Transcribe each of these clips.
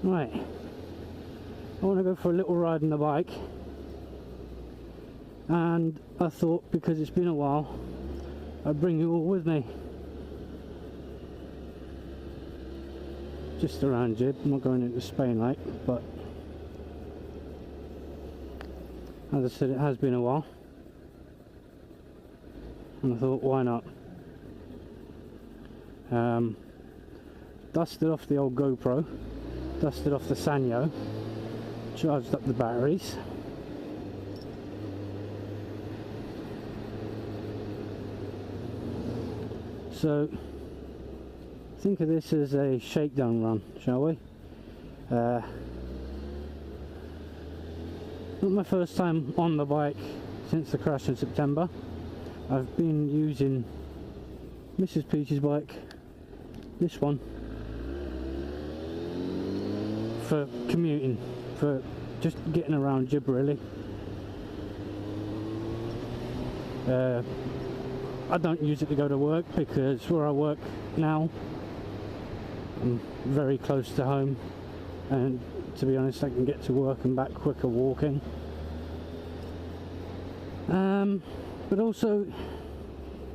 Right, I want to go for a little ride on the bike, and I thought because it's been a while I'd bring you all with me. Just around Jib, I'm not going into Spain like, but as I said, it has been a while, and I thought, why not? Dusted off the old GoPro, dusted off the Sanyo, charged up the batteries. So think of this as a shakedown run, shall we? Not my first time on the bike since the crash in September. I've been using Mrs. Peachy's bike, this one, for commuting, for just getting around Jib really. I don't use it to go to work because where I work now I'm very close to home, and to be honest I can get to work and back quicker walking. But also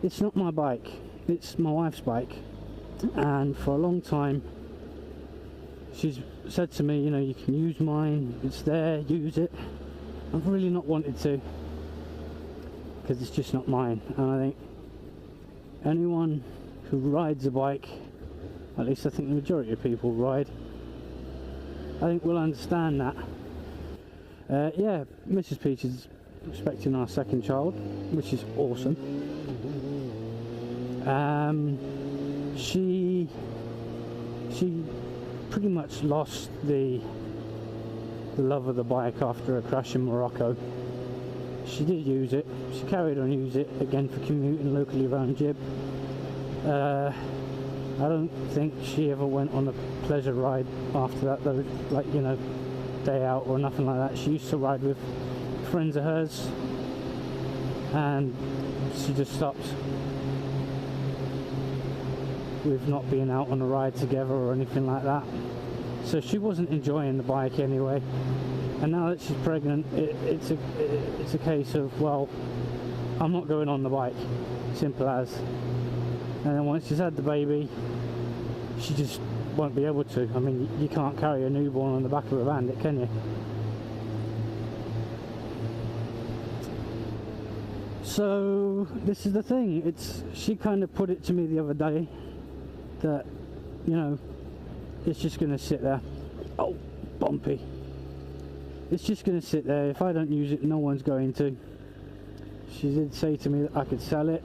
it's not my bike, it's my wife's bike, and for a long time she's said to me, you know, you can use mine, it's there, use it. I've really not wanted to, because it's just not mine, and I think anyone who rides a bike, at least I think the majority of people ride, I think will understand that. Yeah, Mrs. Peach is expecting our second child, which is awesome. She pretty much lost the love of the bike after a crash in Morocco. She did use it, she carried on use it again for commuting locally around Jib. I don't think she ever went on a pleasure ride after that though, like, you know, day out or nothing like that. She used to ride with friends of hers, and she just stopped with not being out on a ride together or anything like that. So she wasn't enjoying the bike anyway, and now that she's pregnant, it's a case of, well, I'm not going on the bike, simple as. And then once she's had the baby, she just won't be able to. I mean, you can't carry a newborn on the back of a Bandit, can you? So this is the thing, she kind of put it to me the other day that, you know, it's just going to sit there. Oh, bumpy. It's just going to sit there. If I don't use it, no one's going to. She did say to me that I could sell it,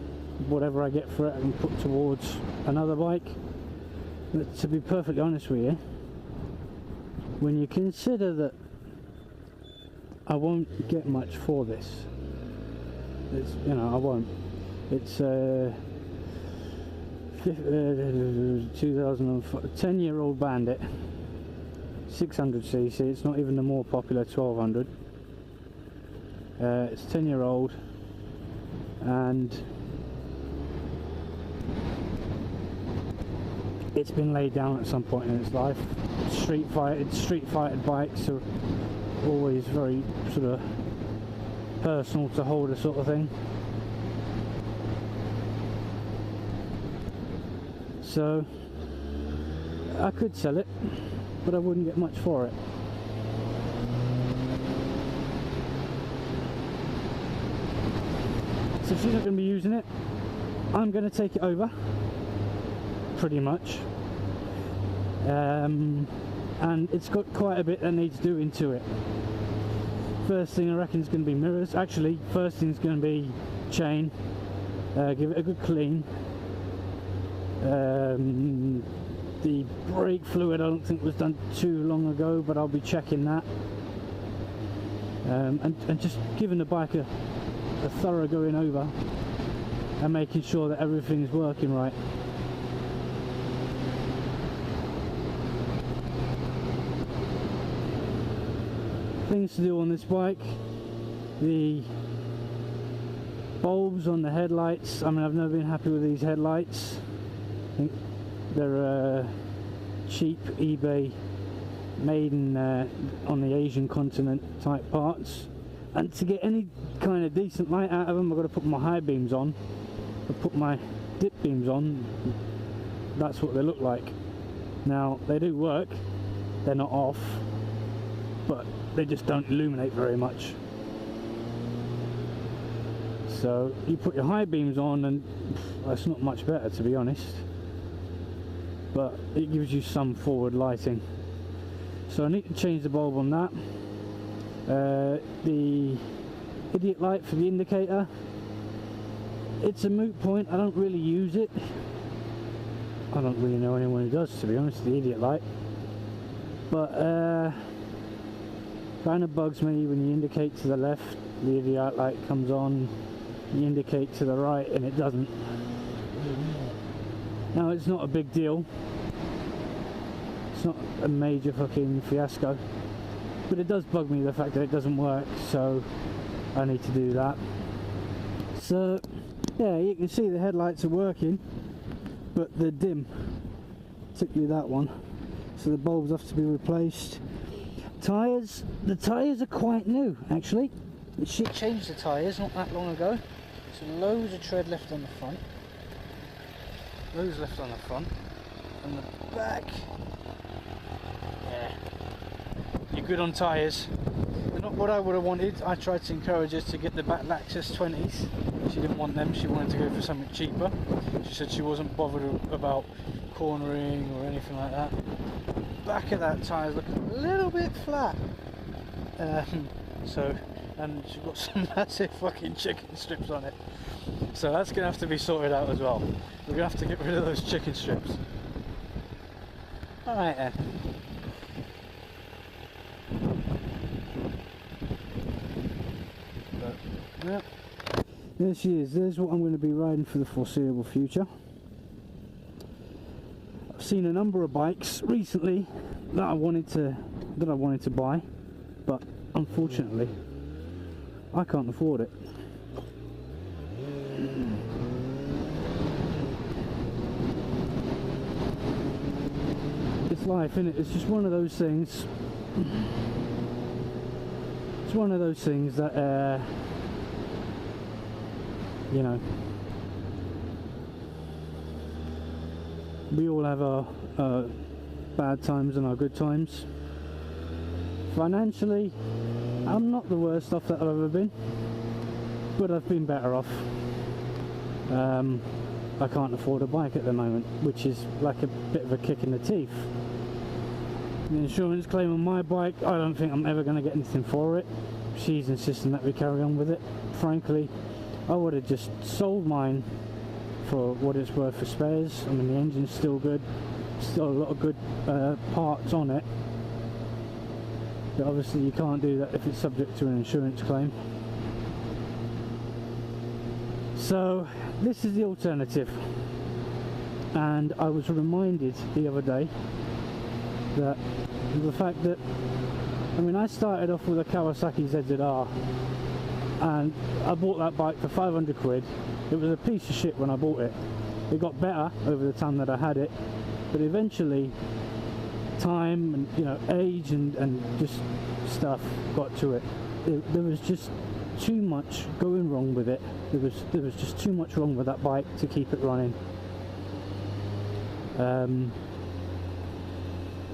whatever I get for it I can put towards another bike. But to be perfectly honest with you, when you consider that I won't get much for this, it's, you know, I won't. It's 2004 10-year-old Bandit, 600cc. It's not even the more popular 1200. It's 10-year-old, and it's been laid down at some point in its life. Street fighter bikes are always very sort of personal to holder sort of thing. So I could sell it, but I wouldn't get much for it. So she's not going to be using it. I'm going to take it over, pretty much. And it's got quite a bit that needs doing to it. First thing I reckon is going to be mirrors. Actually, first thing is going to be chain. Give it a good clean. The brake fluid I don't think was done too long ago, but I'll be checking that. And just giving the bike a thorough going over and making sure that everything's working right. Things to do on this bike: the bulbs on the headlights. I mean, I've never been happy with these headlights. I think they're cheap eBay made in on the Asian continent type parts, and to get any kind of decent light out of them I've got to put my high beams on, I put my dip beams on. That's what they look like. Now they do work, they're not off, but they just don't illuminate very much. So you put your high beams on and that's not much better, to be honest, but it gives you some forward lighting. So I need to change the bulb on that. The idiot light for the indicator, it's a moot point, I don't really use it. I don't really know anyone who does, to be honest, the idiot light. But kind of bugs me when you indicate to the left, the idiot light comes on, you indicate to the right and it doesn't. Now it's not a big deal, it's not a major fucking fiasco, but it does bug me, the fact that it doesn't work, so I need to do that. So yeah, you can see the headlights are working, but they're dim, particularly that one, so the bulbs have to be replaced. Tyres, the tyres are quite new actually. She changed the tyres not that long ago, so loads of tread left on the front, loads left on the front, and the back, yeah, you're good on tyres. They're not what I would have wanted. I tried to encourage us to get the back Lexus 20s. She didn't want them, she wanted to go for something cheaper. She said she wasn't bothered about cornering or anything like that. Back of that tyre's looking a little bit flat. And she's got some massive fucking chicken strips on it. So that's going to have to be sorted out as well. We're going to have to get rid of those chicken strips. Alright then. But, yeah. There she is. There's what I'm going to be riding for the foreseeable future. I've seen a number of bikes recently that I wanted to buy, but unfortunately I can't afford it. It's life, isn't it? It's just one of those things. It's one of those things that you know, we all have our bad times and our good times. Financially, I'm not the worst off that I've ever been, but I've been better off. I can't afford a bike at the moment, which is like a bit of a kick in the teeth. The insurance claim on my bike, I don't think I'm ever going to get anything for it. She's insisting that we carry on with it. Frankly, I would have just sold mine for what it's worth for spares. I mean, the engine's still good, still a lot of good parts on it, but obviously you can't do that if it's subject to an insurance claim. So this is the alternative, and I was reminded the other day that the fact that, I mean, I started off with a Kawasaki ZZR and I bought that bike for 500 quid. It was a piece of shit when I bought it. It got better over the time that I had it, but eventually time and, you know, age and just stuff got to it. There was just too much going wrong with it. There was just too much wrong with that bike to keep it running.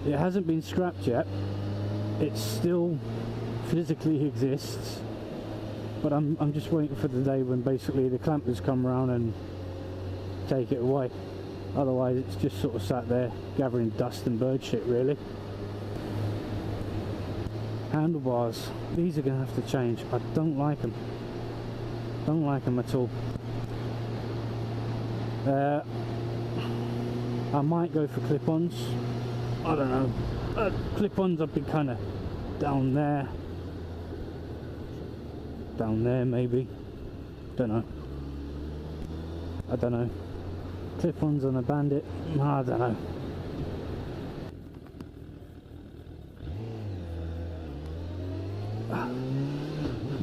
It hasn't been scrapped yet. It still physically exists, but I'm just waiting for the day when basically the clampers come around and take it away. Otherwise it's just sort of sat there gathering dust and bird shit, really. Handlebars, these are going to have to change. I don't like them. Don't like them at all. I might go for clip-ons. I don't know. Clip-ons, I've been kind of down there maybe. Don't know. I don't know. Clip-ons on a Bandit. I don't know.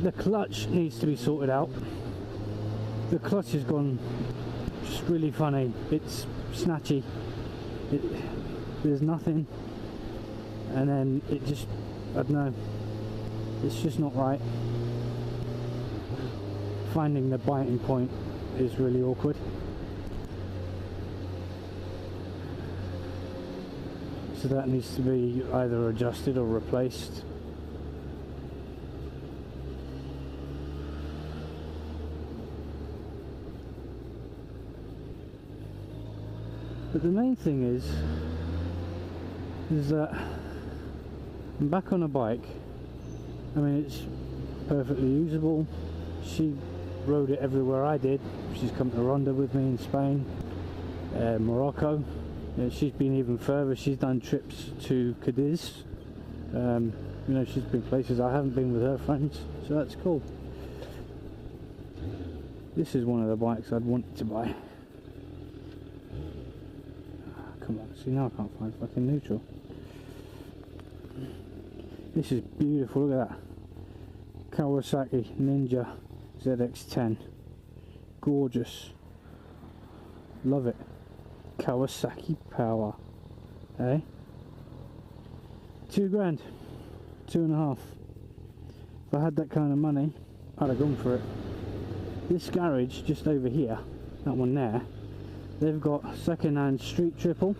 The clutch needs to be sorted out. The clutch has gone just really funny. It's snatchy. There's nothing. and then it just, I don't know, it's just not right. Finding the biting point is really awkward. So that needs to be either adjusted or replaced. But the main thing is that I'm back on a bike. I mean, it's perfectly usable. She rode it everywhere I did. She's come to Ronda with me in Spain, Morocco. She's been even further. She's done trips to Cadiz. You know, she's been places I haven't been with her friends, so that's cool. This is one of the bikes I'd wanted to buy. Come on, see now I can't find fucking neutral. This is beautiful, look at that. Kawasaki Ninja ZX10. Gorgeous. Love it. Kawasaki power. Eh? £2 grand. 2.5. If I had that kind of money, I'd have gone for it. This garage just over here, that one there, they've got second-hand Street Triple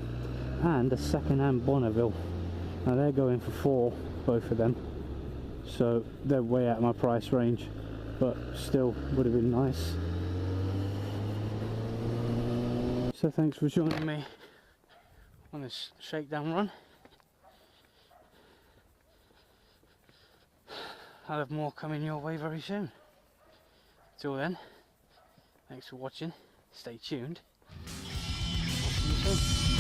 and a second-hand Bonneville. Now they're going for 4, both of them. So they're way out of my price range, but still would have been nice. So thanks for joining me on this shakedown run. I'll have more coming your way very soon. Till then, thanks for watching, stay tuned. I'll see you soon.